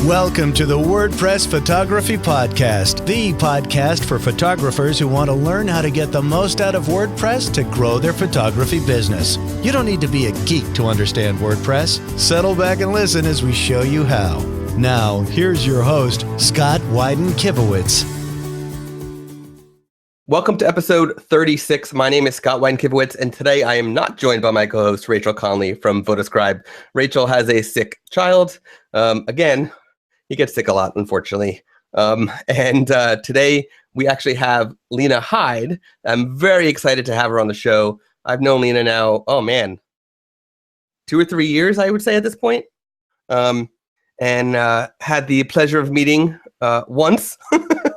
Welcome to the WordPress Photography Podcast, the podcast for photographers who want to learn how to get the most out of WordPress to grow their photography business. You don't need to be a geek to understand WordPress. Settle back and listen as we show you how. Now, here's your host, Scott Wyden-Kivowitz. Welcome to episode 36. My name is Scott Wyden-Kivowitz, and today I am not joined by my co-host, Rachel Conley from Photoscribe. Rachel has a sick child. Again, he gets sick a lot, unfortunately. Today we actually have Lena Hyde. I'm very excited to have her on the show. I've known Lena now, 2 or 3 years, I would say at this point. And had the pleasure of meeting once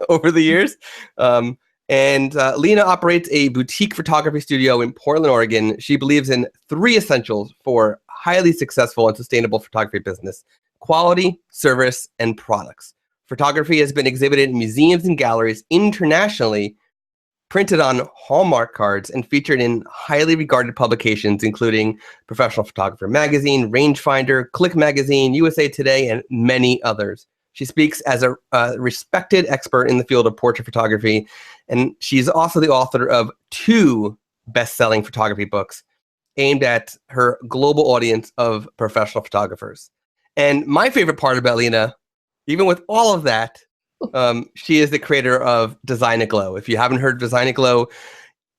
over the years. Lena operates a boutique photography studio in Portland, Oregon. She believes in 3 essentials for highly successful and sustainable photography business: quality, service, and products. Photography has been exhibited in museums and galleries internationally, printed on Hallmark cards, and featured in highly regarded publications, including Professional Photographer Magazine, Rangefinder, Click Magazine, USA Today, and many others. She speaks as a respected expert in the field of portrait photography, and she's also the author of 2 best-selling photography books aimed at her global audience of professional photographers. And my favorite part about Lena, even with all of that, she is the creator of Design It Glow. If you haven't heard of Design It Glow,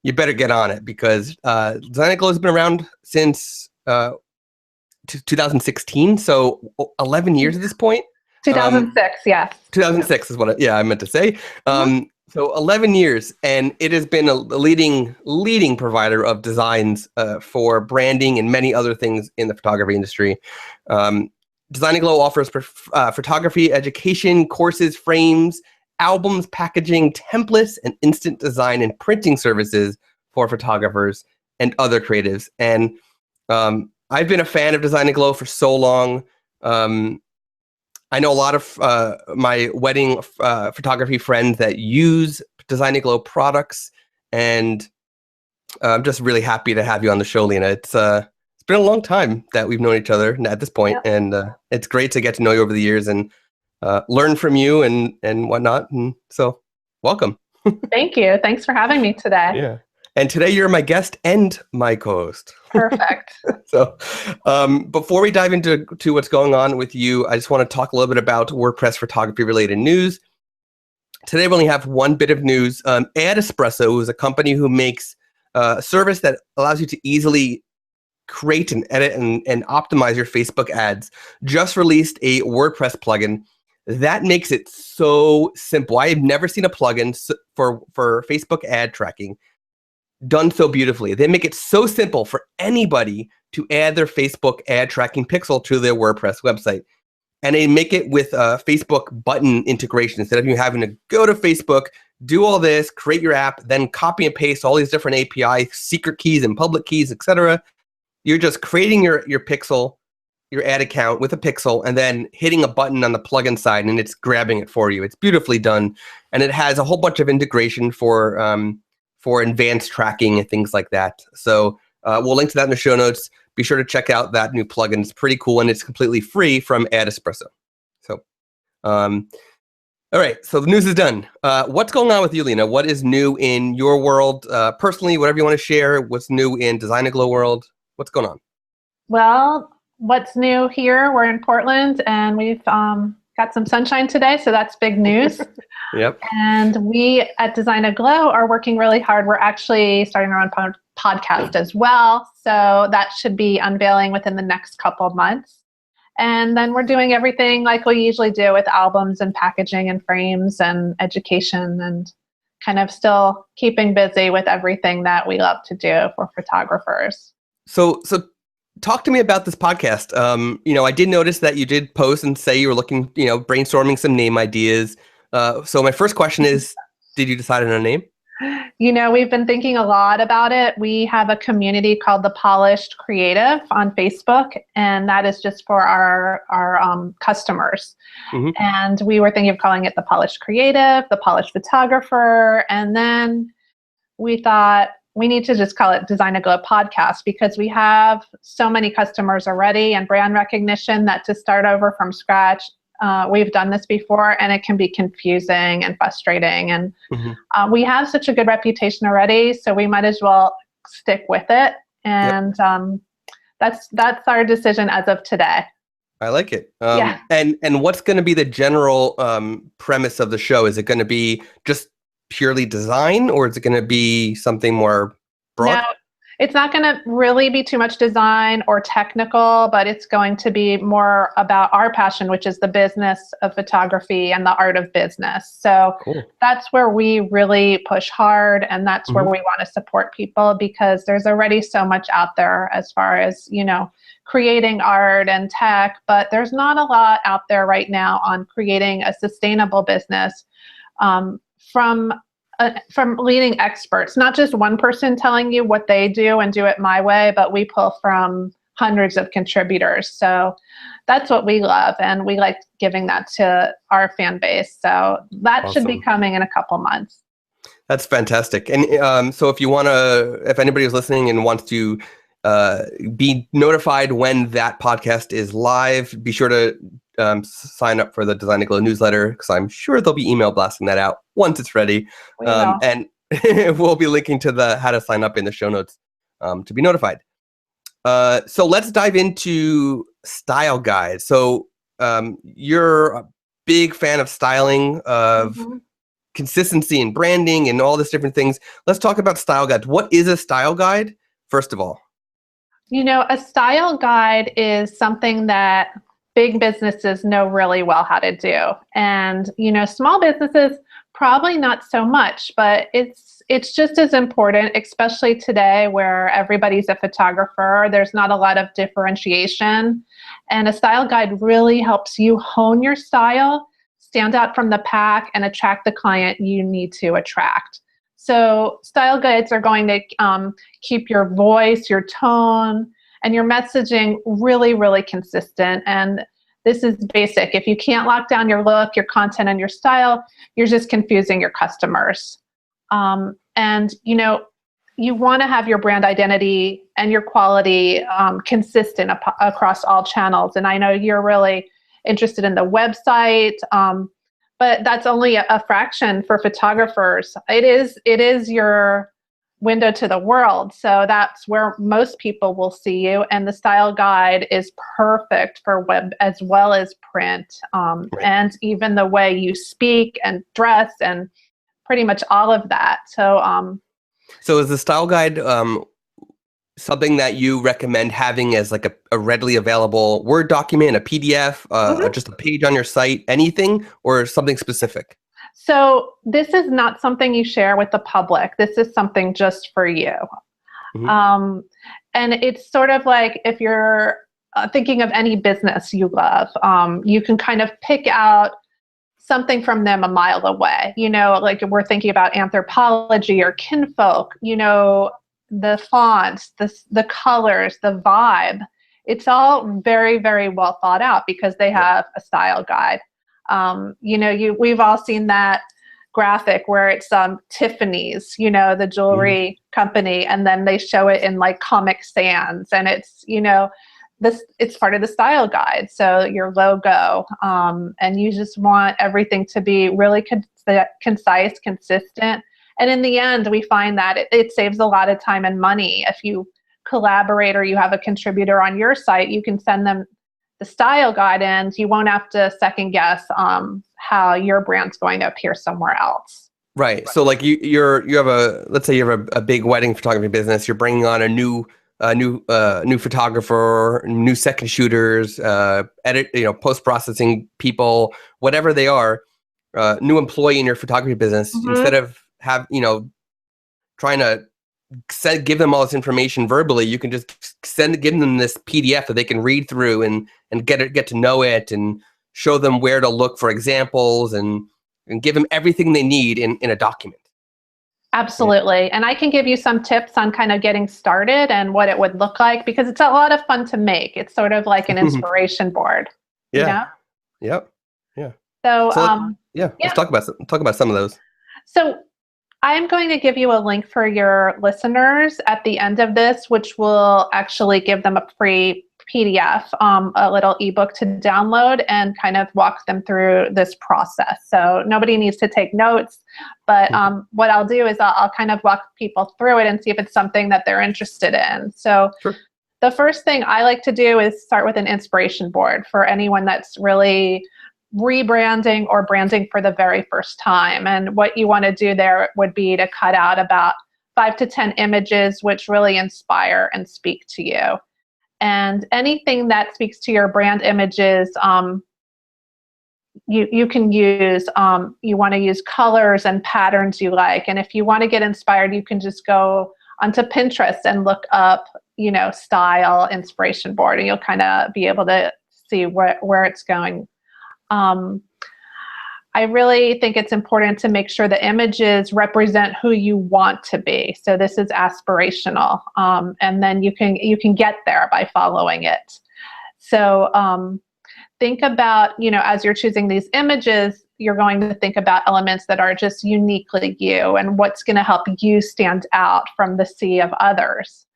you better get on it, because Design It Glow has been around since 2016, so 11 years at this point. 2006, yes. 2006 is what I meant to say. So 11 years, and it has been a leading provider of designs for branding and many other things in the photography industry. Design It Glow offers photography education, courses, frames, albums, packaging, templates, and instant design and printing services for photographers and other creatives. And I've been a fan of Design It Glow for so long. I know a lot of my wedding photography friends that use Design It Glow products, and I'm just really happy to have you on the show, Lena. It's been a long time that we've known each other at this point, yeah. And it's great to get to know you over the years and learn from you and whatnot. And so, welcome. Thank you. Thanks for having me today. Yeah. And today you're my guest and my co-host. Perfect. So before we dive into what's going on with you, I just want to talk a little bit about WordPress photography related news. Today we only have one bit of news. Ad Espresso is a company who makes a service that allows you to easily create and edit and optimize your Facebook ads. Just released a WordPress plugin that makes it so simple. I have never seen a plugin for Facebook ad tracking done so beautifully. They make it so simple for anybody to add their Facebook ad tracking pixel to their WordPress website. And they make it with Facebook button integration. Instead of you having to go to Facebook, do all this, create your app, then copy and paste all these different API, secret keys and public keys, etc. You're just creating your pixel, your ad account with a pixel, and then hitting a button on the plugin side, and it's grabbing it for you. It's beautifully done. And it has a whole bunch of integration for advanced tracking and things like that. So we'll link to that in the show notes. Be sure to check out that new plugin. It's pretty cool, and it's completely free from Ad Espresso. So, all right. So the news is done. What's going on with you, Lena? What is new in your world? Personally, whatever you want to share. What's new in Design It Glow world? What's going on? Well, what's new here? We're in Portland, and we've got some sunshine today, so that's big news. Yep. And we at Design It Glow are working really hard. We're actually starting our own podcast as well, so that should be unveiling within the next couple of months. And then we're doing everything like we usually do with albums and packaging and frames and education, and kind of still keeping busy with everything that we love to do for photographers. So talk to me about this podcast. I did notice that you did post and say you were looking, brainstorming some name ideas. So my first question is, did you decide on a name? We've been thinking a lot about it. We have a community called The Polished Creative on Facebook, and that is just for our customers. Mm-hmm. And we were thinking of calling it The Polished Creative, The Polished Photographer, and then we thought we need to just call it Design It Glow Podcast, because we have so many customers already and brand recognition that to start over from scratch We've done this before, and it can be confusing and frustrating. And we have such a good reputation already, so we might as well stick with it. And that's our decision as of today. I like it. Yeah. And what's going to be the general premise of the show? Is it going to be just purely design, or is it going to be something more broad? No, it's not going to really be too much design or technical, but it's going to be more about our passion, which is the business of photography and the art of business. So that's where we really push hard, and that's where we want to support people, because there's already so much out there as far as, creating art and tech, but there's not a lot out there right now on creating a sustainable business from leading experts, not just one person telling you what they do and do it my way, but we pull from hundreds of contributors. So that's what we love, and we like giving that to our fan base. So that should be coming in a couple months. That's fantastic. And so if anybody is listening and wants to be notified when that podcast is live, be sure to sign up for the Design to Glow newsletter, because I'm sure they'll be email blasting that out once it's ready. And we'll be linking to how to sign up in the show notes to be notified. So let's dive into style guides. So you're a big fan of styling, of consistency and branding and all these different things. Let's talk about style guides. What is a style guide, first of all? A style guide is something that big businesses know really well how to do. And, small businesses, probably not so much, but it's just as important, especially today where everybody's a photographer. There's not a lot of differentiation. And a style guide really helps you hone your style, stand out from the pack, and attract the client you need to attract. So style guides are going to keep your voice, your tone, and your messaging really, really consistent. And this is basic. If you can't lock down your look, your content, and your style, you're just confusing your customers. And you want to have your brand identity and your quality consistent across all channels. And I know you're really interested in the website, but that's only a fraction for photographers. It is your window to the world. So that's where most people will see you. And the style guide is perfect for web as well as print, and even the way you speak and dress and pretty much all of that. So is the style guide something that you recommend having as like a readily available Word document, a PDF, just a page on your site, anything, or something specific? So this is not something you share with the public. This is something just for you. And it's sort of like if you're thinking of any business you love, you can kind of pick out something from them a mile away. Like we're thinking about Anthropologie or Kinfolk, the fonts, the colors, the vibe. It's all very, very well thought out because they have a style guide. We've all seen that graphic where it's Tiffany's, the jewelry company, and then they show it in like Comic Sans, and it's it's part of the style guide. So your logo, and you just want everything to be really concise, consistent. And in the end, we find that it saves a lot of time and money. If you collaborate or you have a contributor on your site, you can send them the style guide, and you won't have to second guess how your brand's going to appear somewhere else. Right. So like let's say you have a big wedding photography business. You're bringing on a new photographer, new second shooters, post-processing people, whatever they are, new employee in your photography business. Instead of trying to give them all this information verbally, you can just give them this PDF that they can read through and get to know it, and show them where to look for examples, and give them everything they need in a document. Absolutely. And I can give you some tips on kind of getting started and what it would look like, because it's a lot of fun to make. It's sort of like an inspiration board. Yeah. Yep. Yeah. So let's talk about some of those. So I'm going to give you a link for your listeners at the end of this, which will actually give them a free PDF, a little ebook to download and kind of walk them through this process. So nobody needs to take notes, but what I'll do is I'll kind of walk people through it and see if it's something that they're interested in. So Sure. the first thing I like to do is start with an inspiration board for anyone that's really rebranding or branding for the very first time. And what you want to do there would be to cut out about 5 to 10 images which really inspire and speak to you. And anything that speaks to your brand images, you can use, you want to use colors and patterns you like. And if you want to get inspired, you can just go onto Pinterest and look up, style inspiration board, and you'll kind of be able to see where it's going. I really think it's important to make sure the images represent who you want to be. So this is aspirational, and then you can get there by following it. So think about, as you're choosing these images, you're going to think about elements that are just uniquely you and what's going to help you stand out from the sea of others.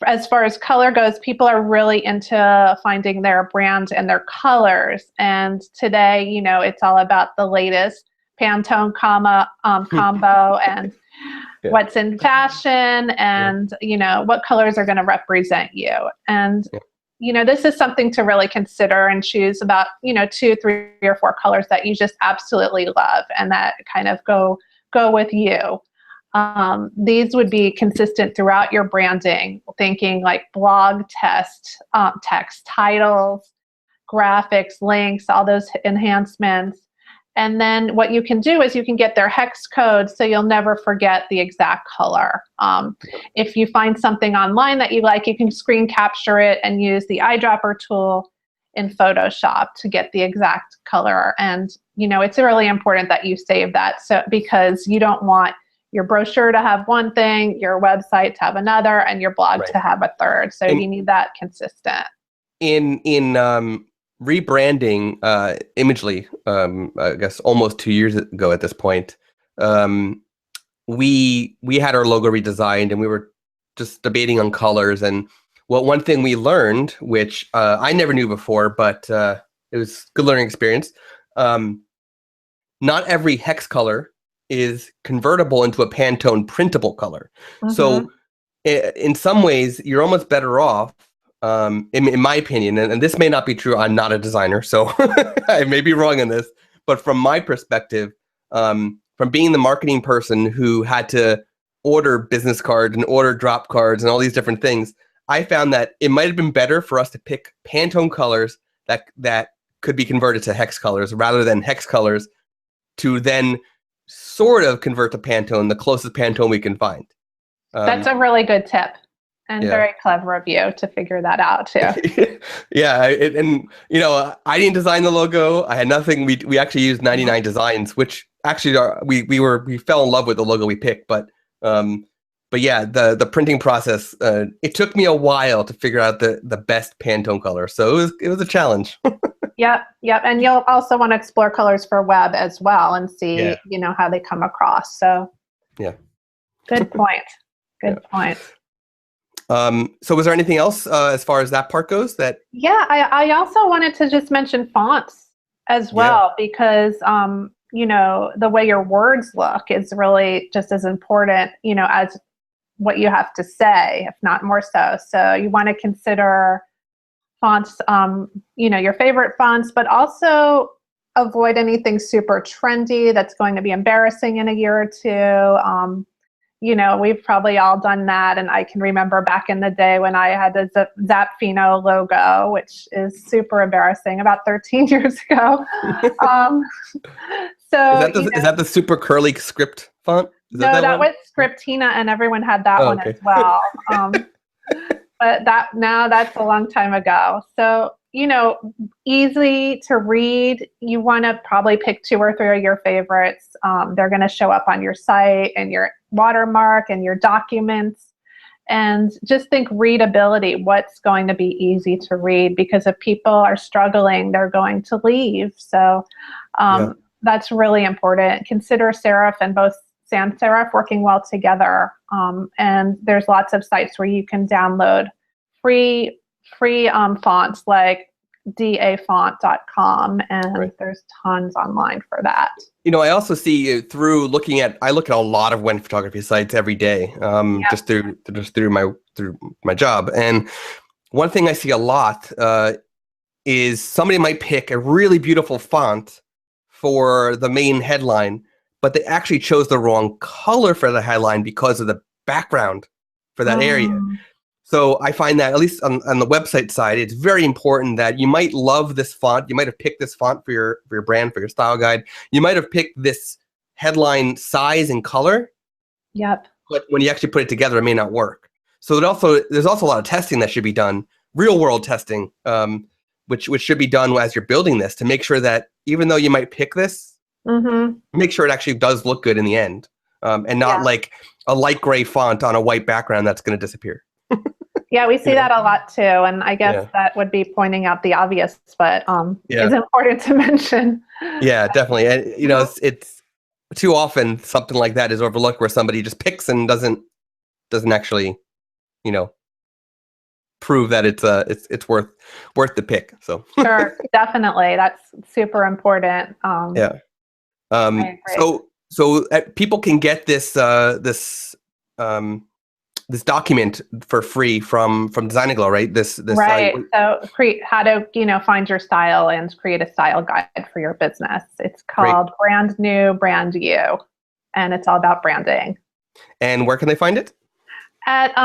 As far as color goes, people are really into finding their brand and their colors. And today, it's all about the latest Pantone combo and what's in fashion and, what colors are going to represent you. And, this is something to really consider and choose about, 2, 3, or 4 colors that you just absolutely love and that kind of go with you. These would be consistent throughout your branding, thinking like blog text, titles, graphics, links, all those enhancements. And then what you can do is you can get their hex code so you'll never forget the exact color. If you find something online that you like, you can screen capture it and use the eyedropper tool in Photoshop to get the exact color. And, it's really important that you save that because you don't want your brochure to have one thing, your website to have another, and your blog to have a third. So you need that consistent. In rebranding Imagely, I guess almost 2 years ago at this point, we had our logo redesigned and we were just debating on colors. And one thing we learned, which I never knew before, but it was a good learning experience. Not every hex color is convertible into a Pantone printable color. Mm-hmm. So in some ways, you're almost better off, in my opinion, and this may not be true, I'm not a designer, so I may be wrong in this, but from my perspective, from being the marketing person who had to order business cards and order drop cards and all these different things, I found that it might have been better for us to pick Pantone colors that could be converted to hex colors rather than hex colors to then sort of convert to Pantone, the closest Pantone we can find. That's a really good tip and very clever of you to figure that out too. I didn't design the logo. I had nothing. We actually used 99 Designs, which actually we fell in love with the logo we picked. But the printing process, it took me a while to figure out the best Pantone color. So it was a challenge. Yep. And you'll also want to explore colors for web as well and see, how they come across. So good point. Good point. So was there anything else as far as that part goes I also wanted to just mention fonts as well, because, the way your words look is really just as important, as what you have to say, if not more so. So you want to consider fonts, your favorite fonts, but also avoid anything super trendy that's going to be embarrassing in a year or two. We've probably all done that. And I can remember back in the day when I had the Zapfino logo, which is super embarrassing, about 13 years ago. So is that the super curly script font? That was Scriptina, and everyone had that one as well. But that's a long time ago. So, easy to read. You want to probably pick 2 or 3 of your favorites. They're going to show up on your site and your watermark and your documents. And just think readability. What's going to be easy to read? Because if people are struggling, they're going to leave. So that's really important. Consider serif and both sans serif working well together. And there's lots of sites where you can download free free fonts like dafont.com, and Right. there's tons online for that. I also see I look at a lot of wedding photography sites every day, just through my job. And one thing I see a lot is somebody might pick a really beautiful font for the main headline, but they actually chose the wrong color for the headline because of the background for that area. So I find that, at least on the website side, it's very important that you might love this font. You might have picked this font for your brand, for your style guide. You might have picked this headline size and color. Yep. But when you actually put it together, it may not work. So there's also a lot of testing that should be done, real world testing, which should be done as you're building this, to make sure that even though you might pick this, make sure it actually does look good in the end, and not like a light gray font on a white background that's going to disappear. Yeah, we see that a lot too, and I guess that would be pointing out the obvious, but it's important to mention. Yeah, definitely. And it's too often something like that is overlooked, where somebody just picks and doesn't actually, prove that it's worth the pick. So sure, definitely, that's super important. So people can get this document for free from Design Aglow, right? This right. So how to find your style and create a style guide for your business. It's called Brand New, Brand You, and it's all about branding. And where can they find it? At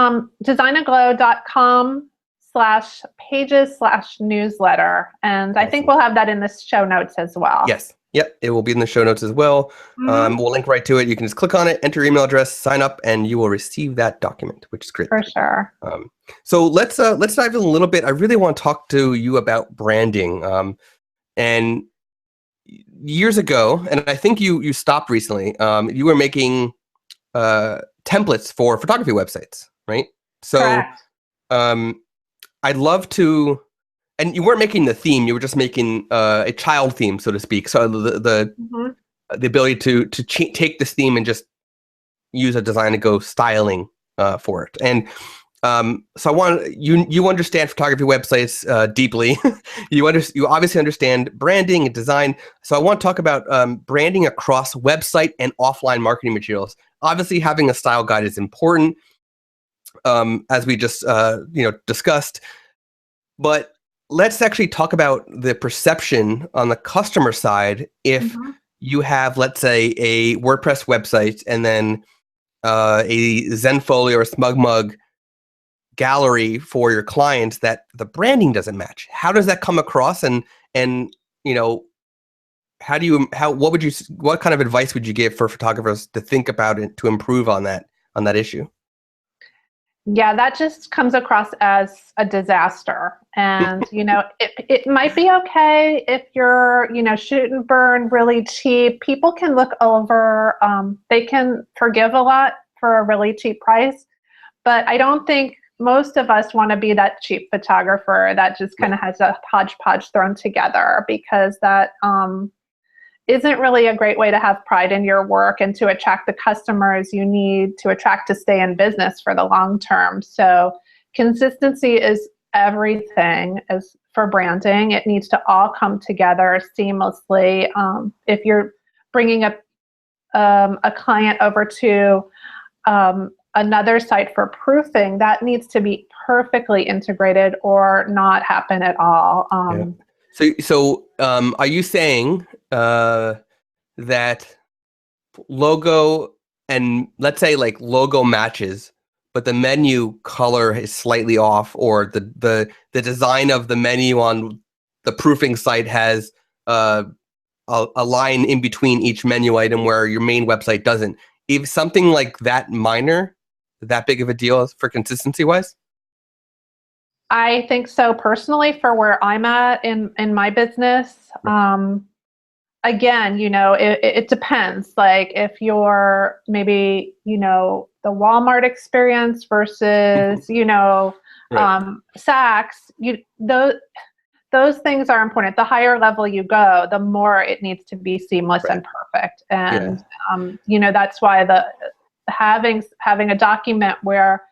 designaglow.com/pages/newsletter, and I think we'll have that in the show notes as well. Yes. Yep, it will be in the show notes as well. We'll link right to it. You can just click on it, enter your email address, sign up, and you will receive that document, which is great. For sure. So let's dive in a little bit. I really want to talk to you about branding. And years ago, and I think you stopped recently, you were making templates for photography websites, right? So correct. I'd love to. And you weren't making the theme; you were just making a child theme, so to speak. So the ability to take this theme and just use a Design to Go styling for it. And so I want you understand photography websites deeply. You obviously understand branding and design. So I want to talk about branding across website and offline marketing materials. Obviously, having a style guide is important, as we just discussed. But let's actually talk about the perception on the customer side. If you have, let's say, a WordPress website and then a Zenfolio or Smugmug gallery for your clients, that the branding doesn't match, how does that come across? And what kind of advice would you give for photographers to think about it to improve on that issue? Yeah, that just comes across as a disaster. And, it might be okay if you're, shoot and burn really cheap. People can look over, they can forgive a lot for a really cheap price. But I don't think most of us want to be that cheap photographer that just kind of has a hodgepodge thrown together, because that isn't really a great way to have pride in your work and to attract the customers you need to attract to stay in business for the long term. So consistency is everything as for branding. It needs to all come together seamlessly. If you're bringing a client over to another site for proofing, that needs to be perfectly integrated or not happen at all. So are you saying that logo, and let's say like logo matches, but the menu color is slightly off, or the design of the menu on the proofing site has a line in between each menu item where your main website doesn't? If something like that minor, that big of a deal for consistency wise? I think so personally, for where I'm at in my business. Again, it depends. Like if you're maybe, the Walmart experience versus, Saks, those things are important. The higher level you go, the more it needs to be seamless and perfect. And, that's why having a document where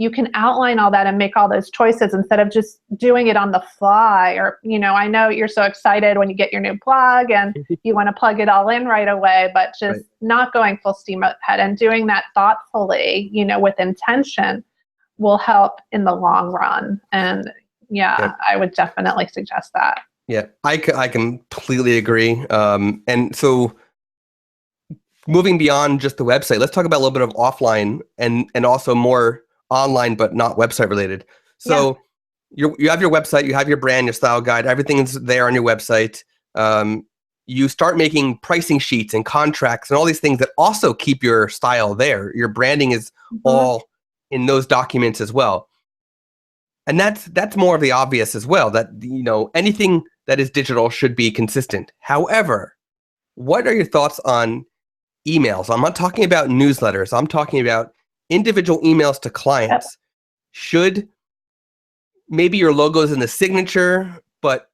you can outline all that and make all those choices instead of just doing it on the fly. Or, I know you're so excited when you get your new blog and you want to plug it all in right away, but just Right. not going full steam ahead and doing that thoughtfully, with intention will help in the long run. And Yep. I would definitely suggest that. Yeah, I completely agree. And so moving beyond just the website, let's talk about a little bit of offline and also more online, but not website related. So you have your website, you have your brand, your style guide, everything is there on your website. You start making pricing sheets and contracts and all these things that also keep your style there. Your branding is all in those documents as well. And that's more of the obvious as well, that anything that is digital should be consistent. However, what are your thoughts on emails? I'm not talking about newsletters. I'm talking about individual emails to clients. Should maybe your logo's in the signature, but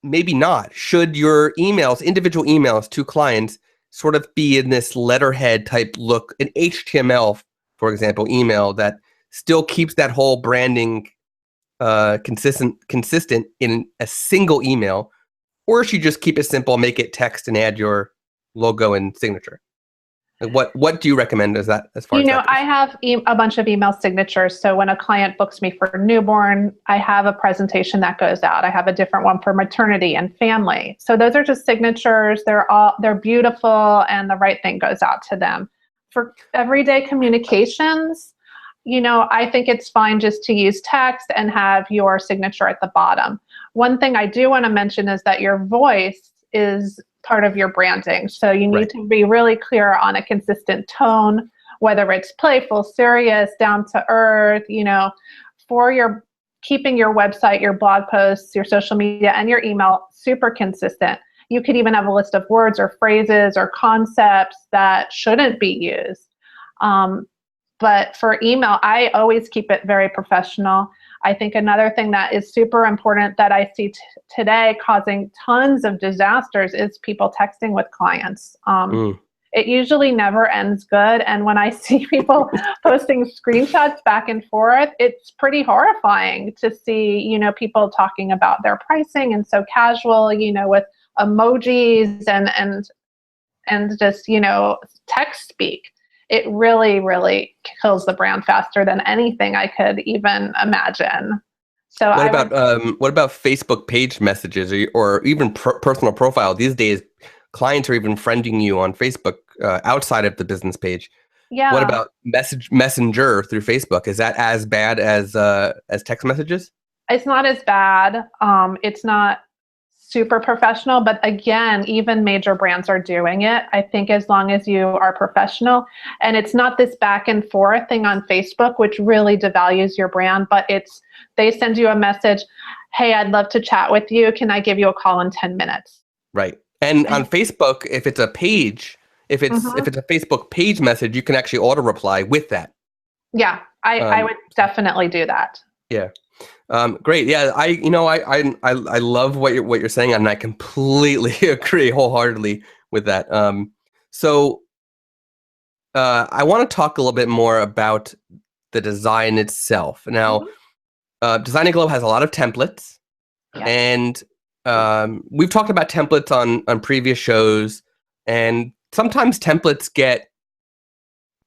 maybe not. Should your individual emails to clients sort of be in this letterhead type look, an HTML, for example, email that still keeps that whole branding consistent in a single email, or should you just keep it simple, make it text, and add your logo and signature? Like what do you recommend as far as that goes? I have a bunch of email signatures. So when a client books me for newborn, I have a presentation that goes out. I have a different one for maternity and family. So those are just signatures. They're beautiful, and the right thing goes out to them. For everyday communications, I think it's fine just to use text and have your signature at the bottom. One thing I do want to mention is that your voice is part of your branding. So you need to be really clear on a consistent tone, whether it's playful, serious, down to earth, for keeping your website, your blog posts, your social media, and your email super consistent. You could even have a list of words or phrases or concepts that shouldn't be used. But for email, I always keep it very professional. I think another thing that is super important that I see today causing tons of disasters is people texting with clients. It usually never ends good. And when I see people posting screenshots back and forth, it's pretty horrifying to see, people talking about their pricing and so casual, with emojis and just, text speak. It really, really kills the brand faster than anything I could even imagine. So what about Facebook page messages or even personal profile? These days, clients are even friending you on Facebook outside of the business page. Yeah. What about Messenger through Facebook? Is that as bad as text messages? It's not as bad. It's not super professional, but again, even major brands are doing it. I think as long as you are professional, and it's not this back and forth thing on Facebook, which really devalues your brand, but they send you a message, hey, I'd love to chat with you. Can I give you a call in 10 minutes? Right. And on Facebook, if it's a page, if it's a Facebook page message, you can actually auto reply with that. Yeah, I would definitely do that. Yeah. Great. Yeah, I love what you're saying, and I completely agree wholeheartedly with that. So I want to talk a little bit more about the design itself. Now, Design and Glow has a lot of templates, and we've talked about templates on previous shows, and sometimes templates get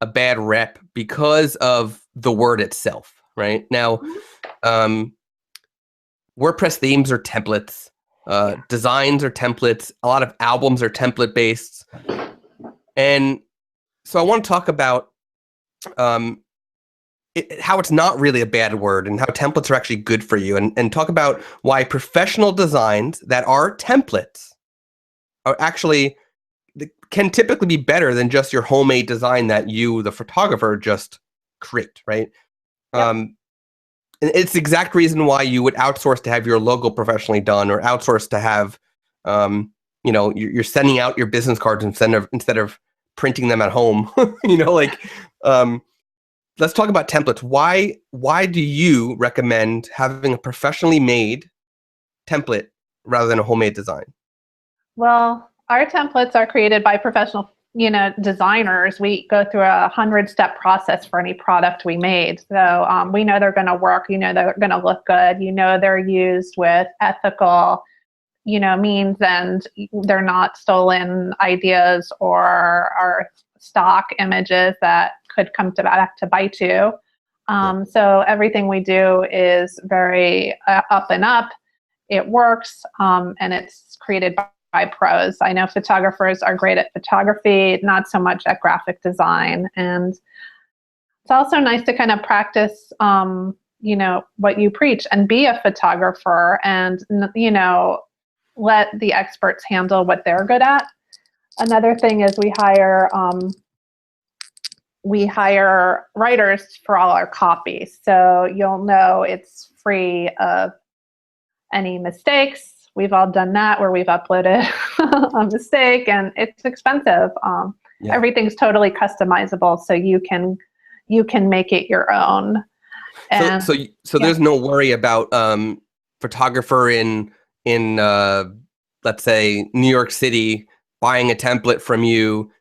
a bad rep because of the word itself. Right now. WordPress themes are templates, designs are templates, a lot of albums are template based. And so I want to talk about how it's not really a bad word and how templates are actually good for you, and talk about why professional designs that are templates are actually can typically be better than just your homemade design that you, the photographer, just create, right? Yep. And it's the exact reason why you would outsource to have your logo professionally done, or outsource to have, you're sending out your business cards instead of printing them at home. Let's talk about templates. Why do you recommend having a professionally made template rather than a homemade design? Well, our templates are created by professional designers, we go through a 100-step process for any product we made. So we know they're going to work, they're going to look good, they're used with ethical, means, and they're not stolen ideas or stock images that could come back to bite you. So everything we do is very up and up. It works, and it's created by pros. I know photographers are great at photography, not so much at graphic design. And it's also nice to kind of practice, what you preach and be a photographer and, let the experts handle what they're good at. Another thing is we hire writers for all our copy. So you'll know it's free of any mistakes. We've all done that where we've uploaded a mistake and it's expensive. Everything's totally customizable, so you can make it your own. And, so there's no worry about photographer in let's say New York City buying a template from you,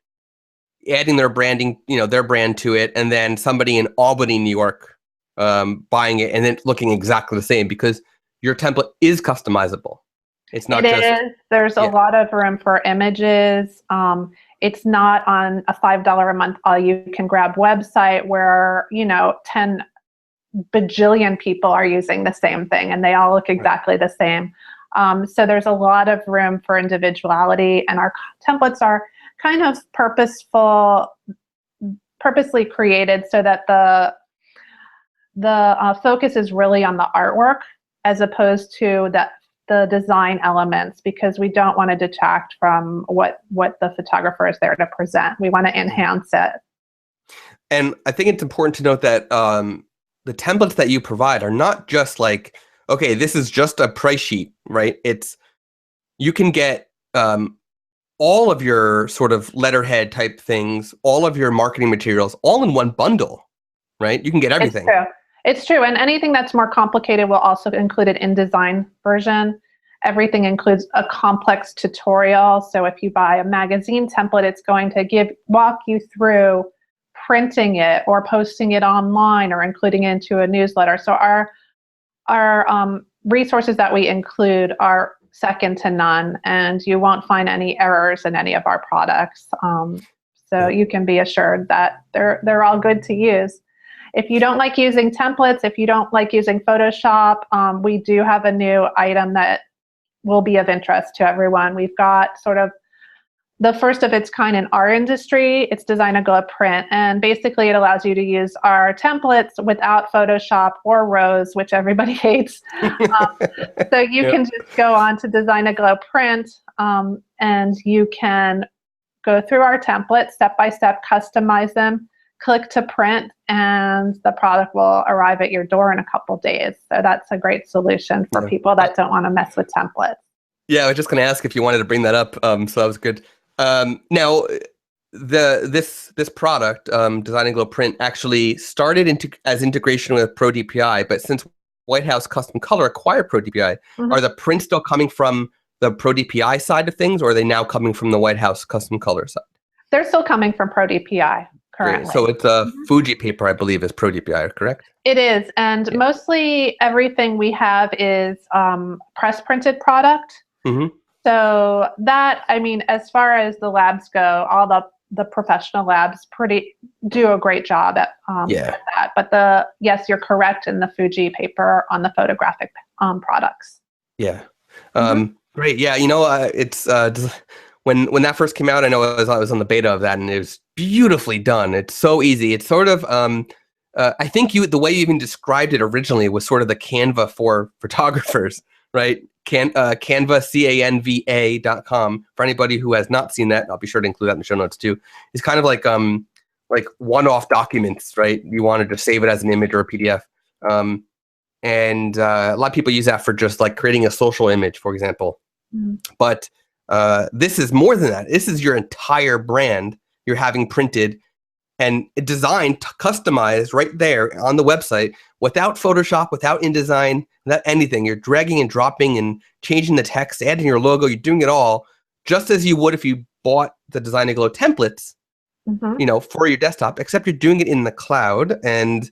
adding their branding, their brand to it, and then somebody in Albany, New York, buying it and then looking exactly the same, because your template is customizable. It's not There's a lot of room for images. It's not on a $5 a month all you can grab website where 10 bajillion people are using the same thing and they all look exactly the same. So there's a lot of room for individuality, and our templates are kind of purposely created so that the focus is really on the artwork as opposed to the design elements, because we don't want to detract from what the photographer is there to present. We want to enhance it. And I think it's important to note that the templates that you provide are not just like, okay, this is just a price sheet, right? You can get all of your sort of letterhead type things, all of your marketing materials, all in one bundle, right? You can get everything. It's true. And anything that's more complicated will also include an InDesign version. Everything includes a complex tutorial. So if you buy a magazine template, it's going to walk you through printing it or posting it online or including it into a newsletter. So our resources that we include are second to none, and you won't find any errors in any of our products. So you can be assured that they're all good to use. If you don't like using templates, if you don't like using Photoshop, we do have a new item that will be of interest to everyone. We've got sort of the first of its kind in our industry. It's Design a Glow Print, and basically it allows you to use our templates without Photoshop or Rose, which everybody hates. So you can just go on to Design a Glow Print, and you can go through our templates step by step, customize them, click to print, and the product will arrive at your door in a couple days. So that's a great solution for people that don't want to mess with templates. Yeah, I was just going to ask if you wanted to bring that up. So that was good. Now, this product, Design and Glow Print, actually started as integration with Pro DPI, but since White House Custom Color acquired Pro DPI, are the prints still coming from the Pro DPI side of things, or are they now coming from the White House Custom Color side? They're still coming from Pro DPI currently. Great. So it's a Fuji paper, I believe, is Pro DPI, correct? It is, and mostly everything we have is press printed product. So that, as far as the labs go, all the professional labs do a great job at that. But yes, you're correct in the Fuji paper on the photographic products. Yeah. Great. Yeah. It's when that first came out, I know I was on the beta of that, and it was beautifully done. It's so easy. It's sort of, I think the way you even described it originally was sort of the Canva for photographers, right? Canva, Canva.com. For anybody who has not seen that, I'll be sure to include that in the show notes too. It's kind of like one-off documents, right? You wanted to save it as an image or a PDF. And a lot of people use that for just like creating a social image, for example. But this is more than that. This is your entire brand you're having printed and designed, customized right there on the website without Photoshop, without InDesign, without anything. You're dragging and dropping and changing the text, adding your logo. You're doing it all just as you would if you bought the Design and Glow templates, for your desktop, except you're doing it in the cloud and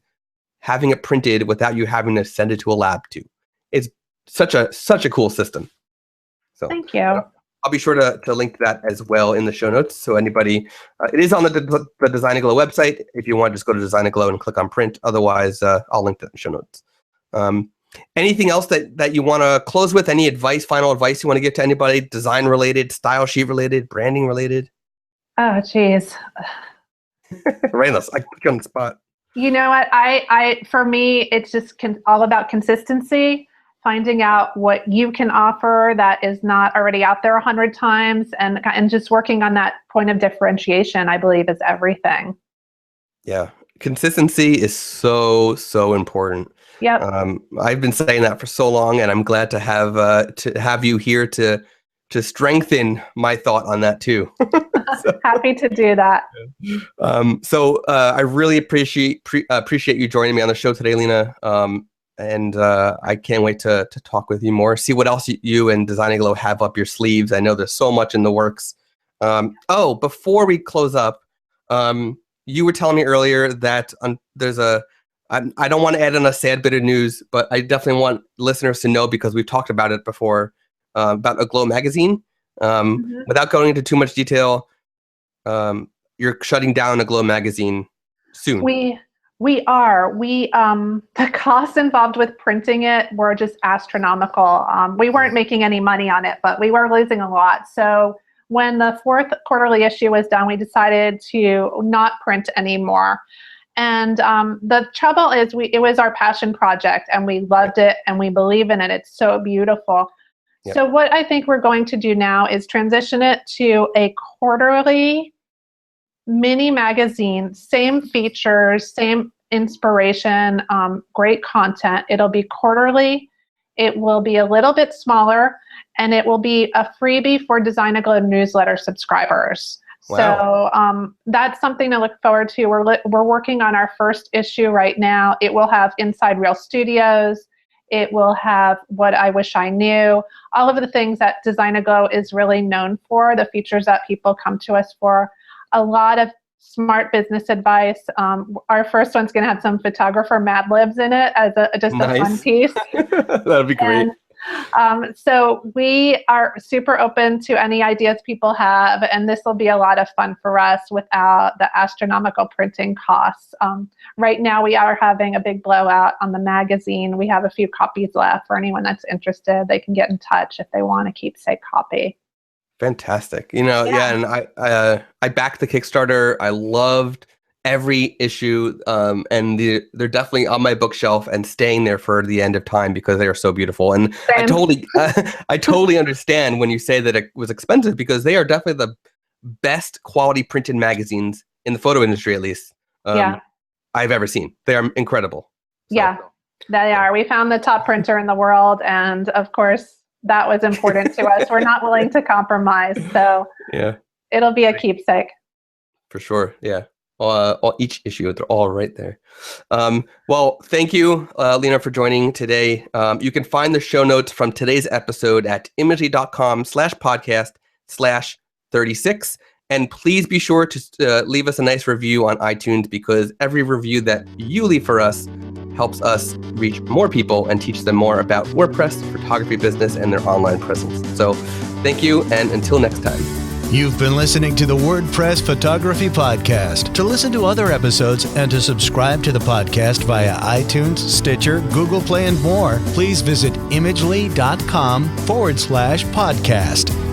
having it printed without you having to send it to a lab too. It's such a cool system. So thank you. I'll be sure to link to that as well in the show notes. So anybody, it is on the Design and Glow website. If you want, just go to Design and Glow and click on print. Otherwise, I'll link to it in the show notes. Anything else that you want to close with? Any final advice you want to give to anybody? Design related, style sheet related, branding related? Oh, geez. Rayless, I put you on the spot. You know what? For me, it's just all about consistency, finding out what you can offer that is not already out there 100 times, and just working on that point of differentiation, I believe, is everything. Yeah. Consistency is so important. Yep. I've been saying that for so long, and I'm glad to have you here to strengthen my thought on that too. Happy to do that. I really appreciate you joining me on the show today, Lena. And I can't wait to talk with you more. See what else you and Design and Glow have up your sleeves. I know there's so much in the works. Before we close up, you were telling me earlier that there's I don't want to add in a sad bit of news, but I definitely want listeners to know, because we've talked about it before, about a Glow magazine. Without going into too much detail, you're shutting down a Glow magazine soon. We are. The costs involved with printing it were just astronomical. We weren't making any money on it, but we were losing a lot. So when the 4th quarterly issue was done, we decided to not print anymore. And the trouble is, it was our passion project, and we loved it, and we believe in it. It's so beautiful. Yeah. So what I think we're going to do now is transition it to a quarterly mini magazine, same features, same inspiration, great content. It'll be quarterly. It will be a little bit smaller, and it will be a freebie for Design and Glow newsletter subscribers. Wow. So that's something to look forward to. We're working on our first issue right now. It will have Inside Real Studios. It will have What I Wish I Knew, all of the things that Design and Glow is really known for, the features that people come to us for. A lot of smart business advice. Our first one's going to have some photographer Mad Libs in it as just nice. A fun piece. That'd be great. So we are super open to any ideas people have, and this will be a lot of fun for us without the astronomical printing costs. Right now we are having a big blowout on the magazine. We have a few copies left. For anyone that's interested, they can get in touch if they want a keepsake copy. Fantastic. And I backed the Kickstarter. I loved every issue, and they're definitely on my bookshelf and staying there for the end of time because they are so beautiful. And same. I totally understand when you say that it was expensive, because they are definitely the best quality printed magazines in the photo industry, at least, I've ever seen. They are incredible. So, yeah, they are. We found the top printer in the world, and of course, that was important to us. We're not willing to compromise. So yeah, it'll be a keepsake. For sure. Yeah. Each issue, they're all right there. Well, thank you, Lena, for joining today. You can find the show notes from today's episode at imagely.com/podcast/36. And please be sure to leave us a nice review on iTunes, because every review that you leave for us helps us reach more people and teach them more about WordPress, photography business, and their online presence. So thank you, and until next time. You've been listening to the WordPress Photography Podcast. To listen to other episodes and to subscribe to the podcast via iTunes, Stitcher, Google Play, and more, please visit imagely.com/podcast.